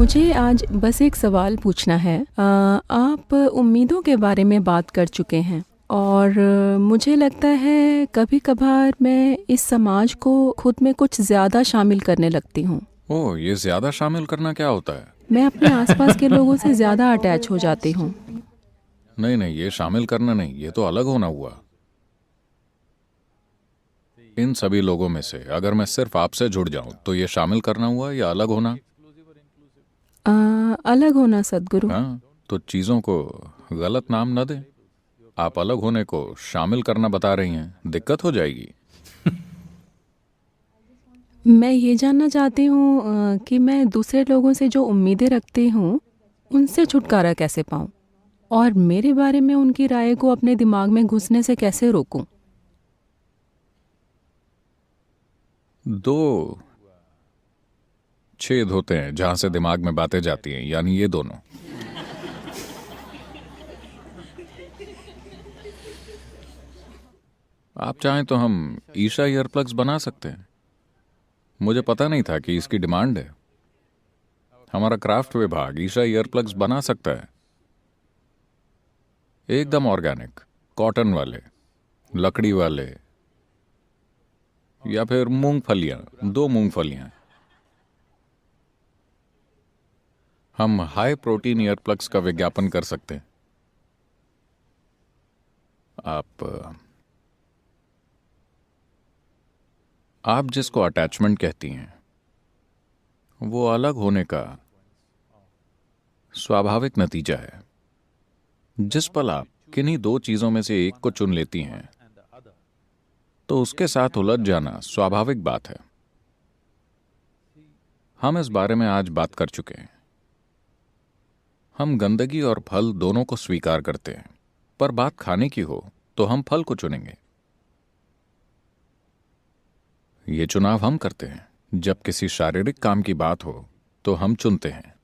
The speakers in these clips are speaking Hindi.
मुझे आज बस एक सवाल पूछना है। आप उम्मीदों के बारे में बात कर चुके हैं और मुझे लगता है कभी-कभार मैं इस समाज को खुद में कुछ ज़्यादा शामिल करने लगती हूँ। ओह, ये ज्यादा शामिल करना क्या होता है? मैं अपने आसपास के लोगों से ज़्यादा अटैच हो जाती हूँ। नहीं नहीं, ये शामिल करना नहीं, ये तो अलग होना हुआ। इन सभी लोगों में से अगर मैं सिर्फ आपसे जुड़ जाऊं तो ये शामिल करना हुआ या अलग होना? अलग होना सद्गुरु। हाँ, तो चीजों को गलत नाम न दें। आप अलग होने को शामिल करना बता रही हैं, दिक्कत हो जाएगी। मैं ये जानना चाहती हूँ कि मैं दूसरे लोगों से जो उम्मीदें रखती हूँ उनसे छुटकारा कैसे पाऊँ और मेरे बारे में उनकी राय को अपने दिमाग में घुसने से कैसे रोकूं। दो छेद होते हैं जहां से दिमाग में बातें जाती हैं, यानी ये दोनों। आप चाहें तो हम ईशा ईयरप्लग्स बना सकते हैं। मुझे पता नहीं था कि इसकी डिमांड है। हमारा क्राफ्ट विभाग ईशा ईयरप्लग्स बना सकता है, एकदम ऑर्गेनिक, कॉटन वाले, लकड़ी वाले, या फिर मूंगफलियां, 2 मूंगफलियां। हम हाई प्रोटीन ईयरप्लग्स का विज्ञापन कर सकते हैं। आप जिसको अटैचमेंट कहती हैं वो अलग होने का स्वाभाविक नतीजा है। जिस पल आप किन्हीं 2 चीजों में से एक को चुन लेती हैं तो उसके साथ उलझ जाना स्वाभाविक बात है। हम इस बारे में आज बात कर चुके हैं। हम गंदगी और फल दोनों को स्वीकार करते हैं, पर बात खाने की हो तो हम फल को चुनेंगे। ये चुनाव हम करते हैं। जब किसी शारीरिक काम की बात हो तो हम चुनते हैं,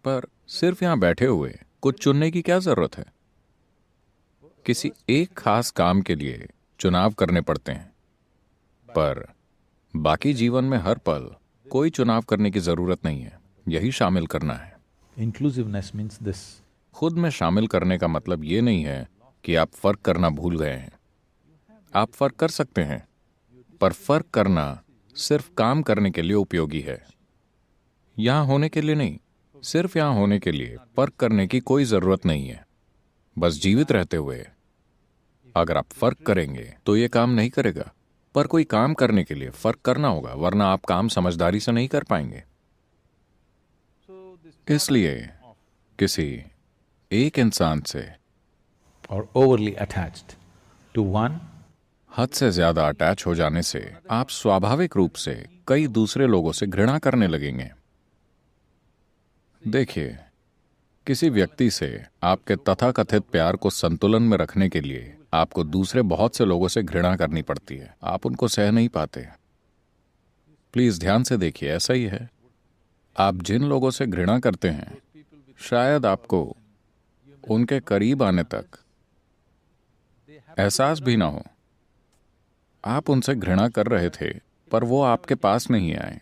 पर सिर्फ यहां बैठे हुए कुछ चुनने की क्या जरूरत है? किसी एक खास काम के लिए चुनाव करने पड़ते हैं, पर बाकी जीवन में हर पल कोई चुनाव करने की जरूरत नहीं है। यही शामिल करना है। Inclusiveness means this. खुद में शामिल करने का मतलब ये नहीं है कि आप फर्क करना भूल गए हैं। आप फर्क कर सकते हैं, पर फर्क करना सिर्फ काम करने के लिए उपयोगी है, यहां होने के लिए नहीं। सिर्फ यहां होने के लिए फर्क करने की कोई जरूरत नहीं है। बस जीवित रहते हुए अगर आप फर्क करेंगे तो ये काम नहीं करेगा। पर कोई काम करने के लिए फर्क करना होगा, वरना आप काम समझदारी से नहीं कर पाएंगे। इसलिए किसी एक इंसान से Or overly attached to one, हद से ज्यादा अटैच हो जाने से आप स्वाभाविक रूप से कई दूसरे लोगों से घृणा करने लगेंगे। देखिए, किसी व्यक्ति से आपके तथाकथित प्यार को संतुलन में रखने के लिए आपको दूसरे बहुत से लोगों से घृणा करनी पड़ती है। आप उनको सह नहीं पाते। प्लीज ध्यान से देखिए, ऐसा ही है। आप जिन लोगों से घृणा करते हैं, शायद आपको उनके करीब आने तक एहसास भी ना हो। आप उनसे घृणा कर रहे थे, पर वो आपके पास नहीं आए,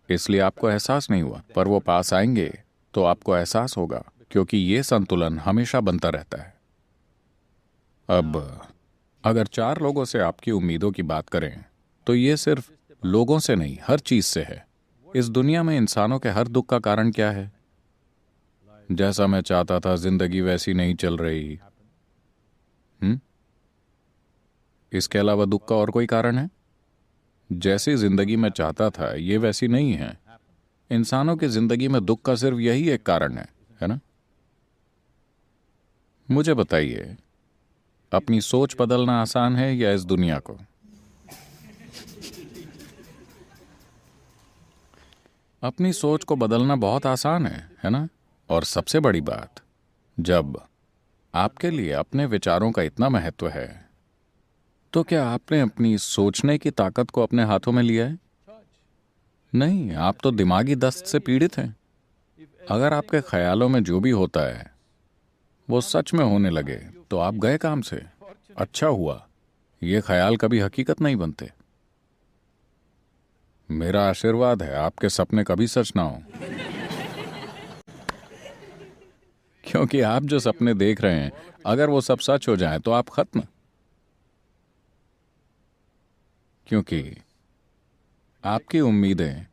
इसलिए आपको एहसास नहीं हुआ। पर वो पास आएंगे तो आपको एहसास होगा, क्योंकि ये संतुलन हमेशा बनता रहता है। अब अगर 4 लोगों से आपकी उम्मीदों की बात करें तो ये सिर्फ लोगों से नहीं, हर चीज से है। इस दुनिया में इंसानों के हर दुख का कारण क्या है? जैसा मैं चाहता था जिंदगी वैसी नहीं चल रही। इसके अलावा दुख का और कोई कारण है? जैसी जिंदगी मैं चाहता था ये वैसी नहीं है। इंसानों की जिंदगी में दुख का सिर्फ यही एक कारण है ना? मुझे बताइए, अपनी सोच बदलना आसान है या इस दुनिया को? अपनी सोच को बदलना बहुत आसान है ना? और सबसे बड़ी बात, जब आपके लिए अपने विचारों का इतना महत्व है तो क्या आपने अपनी सोचने की ताकत को अपने हाथों में लिया है? नहीं, आप तो दिमागी दस्त से पीड़ित हैं। अगर आपके ख्यालों में जो भी होता है वो सच में होने लगे तो आप गए काम से। अच्छा हुआ, ये ख्याल कभी हकीकत नहीं बनते। मेरा आशीर्वाद है आपके सपने कभी सच ना हो, क्योंकि आप जो सपने देख रहे हैं अगर वो सब सच हो जाए तो आप खत्म। क्योंकि आपकी उम्मीदें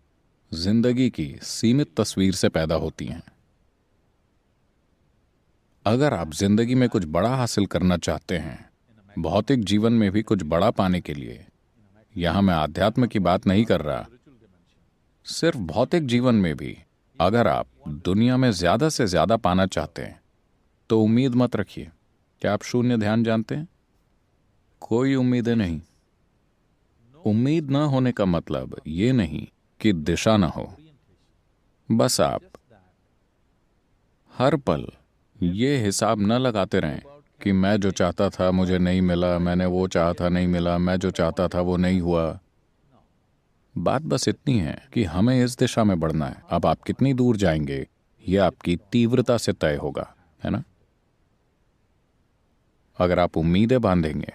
जिंदगी की सीमित तस्वीर से पैदा होती हैं। अगर आप जिंदगी में कुछ बड़ा हासिल करना चाहते हैं, भौतिक जीवन में भी कुछ बड़ा पाने के लिए, यहां मैं आध्यात्म की बात नहीं कर रहा, सिर्फ भौतिक जीवन में भी अगर आप दुनिया में ज्यादा से ज्यादा पाना चाहते हैं तो उम्मीद मत रखिए। क्या आप शून्य ध्यान जानते हैं? कोई उम्मीदें नहीं। उम्मीद न होने का मतलब ये नहीं कि दिशा न हो, बस आप हर पल ये हिसाब न लगाते रहें कि मैं जो चाहता था मुझे नहीं मिला, मैंने वो चाहा था नहीं मिला, मैं जो चाहता था वो नहीं हुआ। बात बस इतनी है कि हमें इस दिशा में बढ़ना है। अब आप कितनी दूर जाएंगे ये आपकी तीव्रता से तय होगा, है ना? अगर आप उम्मीदें बांधेंगे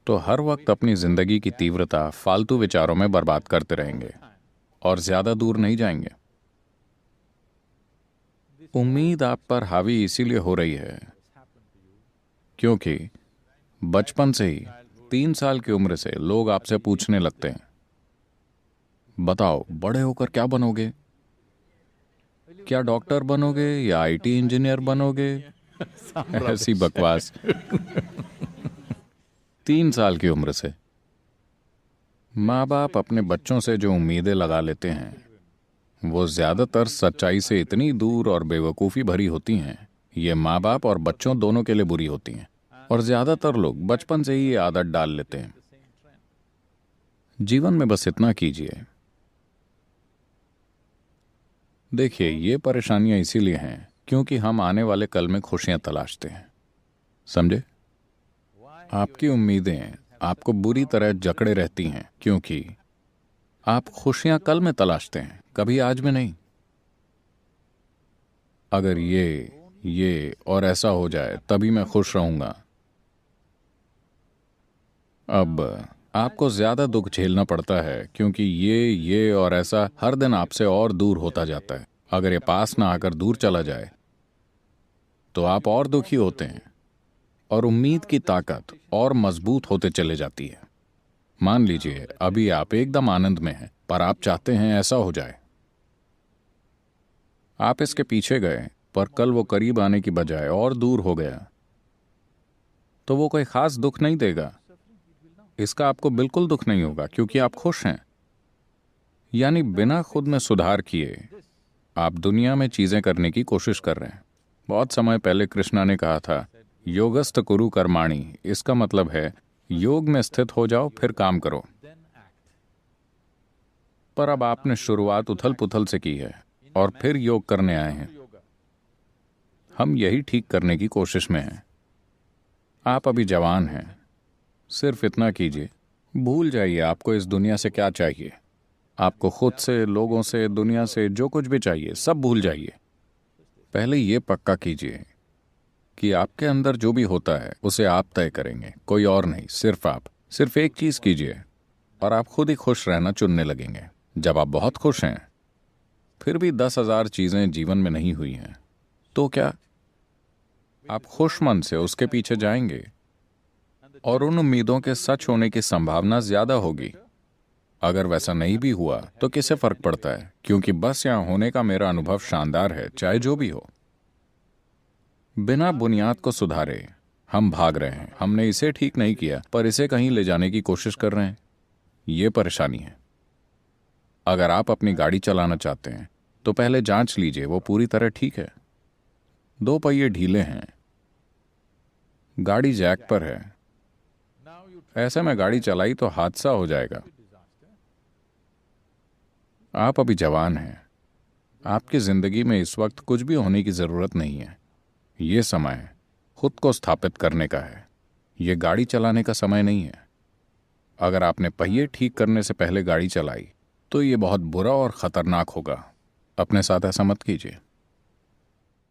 तो हर वक्त अपनी जिंदगी की तीव्रता फालतू विचारों में बर्बाद करते रहेंगे और ज्यादा दूर नहीं जाएंगे। उम्मीद आप पर हावी इसीलिए हो रही है क्योंकि बचपन से ही 3 साल की उम्र से लोग आपसे पूछने लगते हैं, बताओ बड़े होकर क्या बनोगे? क्या डॉक्टर बनोगे या आईटी इंजीनियर बनोगे? ऐसी बकवास। 3 साल की उम्र से माँ बाप अपने बच्चों से जो उम्मीदें लगा लेते हैं वो ज्यादातर सच्चाई से इतनी दूर और बेवकूफ़ी भरी होती हैं। ये माँ बाप और बच्चों दोनों के लिए बुरी होती हैं और ज्यादातर लोग बचपन से ही ये आदत डाल लेते हैं। जीवन में बस इतना कीजिए। देखिए, ये परेशानियां इसीलिए हैं क्योंकि हम आने वाले कल में खुशियां तलाशते हैं, समझे? आपकी उम्मीदें आपको बुरी तरह जकड़े रहती हैं क्योंकि आप खुशियां कल में तलाशते हैं, कभी आज में नहीं। अगर ये और ऐसा हो जाए तभी मैं खुश रहूंगा। अब आपको ज्यादा दुख झेलना पड़ता है क्योंकि ये और ऐसा हर दिन आपसे और दूर होता जाता है। अगर ये पास ना आकर दूर चला जाए तो आप और दुखी होते हैं और उम्मीद की ताकत और मजबूत होते चले जाती है। मान लीजिए अभी आप एकदम आनंद में हैं पर आप चाहते हैं ऐसा हो जाए। आप इसके पीछे गए पर कल वो करीब आने की बजाय और दूर हो गया तो वो कोई खास दुख नहीं देगा। इसका आपको बिल्कुल दुख नहीं होगा क्योंकि आप खुश हैं। यानी बिना खुद में सुधार किए आप दुनिया में चीजें करने की कोशिश कर रहे हैं। बहुत समय पहले कृष्णा ने कहा था, योगस्थ कुरु कर्माणि। इसका मतलब है योग में स्थित हो जाओ फिर काम करो। पर अब आपने शुरुआत उथल पुथल से की है और फिर योग करने आए हैं। हम यही ठीक करने की कोशिश में हैं। आप अभी जवान हैं, सिर्फ इतना कीजिए, भूल जाइए आपको इस दुनिया से क्या चाहिए। आपको खुद से, लोगों से, दुनिया से जो कुछ भी चाहिए सब भूल जाइए। पहले ये पक्का कीजिए कि आपके अंदर जो भी होता है उसे आप तय करेंगे, कोई और नहीं, सिर्फ आप। सिर्फ एक चीज कीजिए और आप खुद ही खुश रहना चुनने लगेंगे। जब आप बहुत खुश हैं फिर भी 10,000 चीजें जीवन में नहीं हुई हैं तो क्या आप खुश मन से उसके पीछे जाएंगे और उन उम्मीदों के सच होने की संभावना ज्यादा होगी। अगर वैसा नहीं भी हुआ तो किसे फर्क पड़ता है, क्योंकि बस यहां होने का मेरा अनुभव शानदार है, चाहे जो भी हो। बिना बुनियाद को सुधारे हम भाग रहे हैं। हमने इसे ठीक नहीं किया पर इसे कहीं ले जाने की कोशिश कर रहे हैं। ये परेशानी है। अगर आप अपनी गाड़ी चलाना चाहते हैं तो पहले जांच लीजिए वो पूरी तरह ठीक है। 2 पहिए ढीले हैं, गाड़ी जैक पर है, ऐसे में गाड़ी चलाई तो हादसा हो जाएगा। आप अभी जवान हैं, आपकी जिंदगी में इस वक्त कुछ भी होने की जरूरत नहीं है। ये समय खुद को स्थापित करने का है, ये गाड़ी चलाने का समय नहीं है। अगर आपने पहिए ठीक करने से पहले गाड़ी चलाई तो ये बहुत बुरा और खतरनाक होगा। अपने साथ ऐसा मत कीजिए।